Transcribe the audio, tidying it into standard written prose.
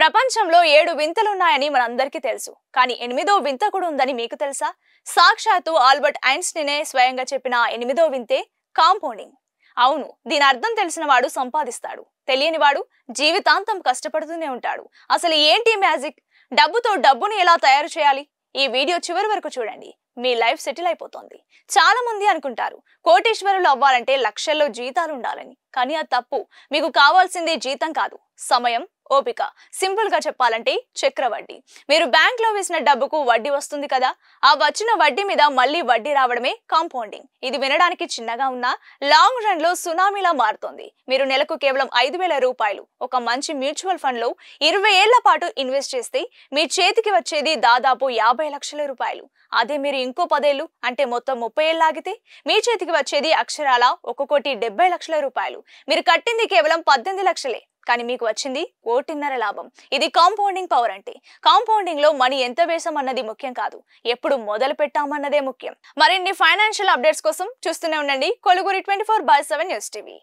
ప్రపంచంలో 7 వింతలున్నాయని మనందరికీ తెలుసు. కానీ 8వ వింత కూడా ఉందని మీకు తెలుసా? సాక్షాత్తు ఆల్బర్ట్ ఐన్‌స్టీనే స్వయంగా చెప్పిన 8వ వింతే కాంపౌండింగ్. అవును, దీని అర్థం తెలిసిన వాడు సంపాదిస్తాడు, తెలియని వాడు జీవితాంతం కష్టపడుతూనే ఉంటాడు. అసలు ఏంటి మ్యాజిక్? డబ్బుతో డబ్బుని ఎలా తయారు చేయాలి? ఈ వీడియో చివరి వరకు చూడండి, మీ లైఫ్ సెటిల్ అయిపోతుంది. చాలా మంది అనుకుంటారు కోటీశ్వరులు అవ్వాలంటే లక్షల్లో జీతాలు ఉండాలని. కానీ అది తప్పు. మీకు కావాల్సింది జీతం కాదు, సమయం, ఓపిక. సింపుల్ గా చెప్పాలంటే చక్రవడ్డీ. మీరు బ్యాంక్ లో వేసిన డబ్బుకు వడ్డీ వస్తుంది కదా, ఆ వచ్చిన వడ్డీ మీద మళ్ళీ వడ్డీ రావడమే కాంపౌండింగ్. ఇది వినడానికి చిన్నగా ఉన్నా లాంగ్ రన్ లో సునామీలా మారుతుంది. మీరు నెలకు కేవలం 5,000 రూపాయలు ఒక మంచి మ్యూచువల్ ఫండ్ లో 20 ఏళ్ల పాటు ఇన్వెస్ట్ చేస్తే మీ చేతికి వచ్చేది దాదాపు 50 లక్షల రూపాయలు. అదే మీరు ఇంకో 10 ఏళ్లు అంటే మొత్తం 30 ఏళ్ళు ఆగితే మీ చేతికి వచ్చేది అక్షరాల 1,70,00,000 రూపాయలు. మీరు కట్టింది కేవలం 18 లక్షలే, కానీ మీకు వచ్చింది 1,5 లాభం. ఇది కాంపౌండింగ్ పవర్ అంటే. కాంపౌండింగ్ లో మనీ ఎంత వేసాం అన్నది ముఖ్యం కాదు, ఎప్పుడు మొదలు పెట్టామన్నదే ముఖ్యం. మరిన్ని ఫైనాన్షియల్ అప్డేట్స్ కోసం చూస్తూనే ఉండండి కొలుగురి 24/7 న్యూస్ టీవీ.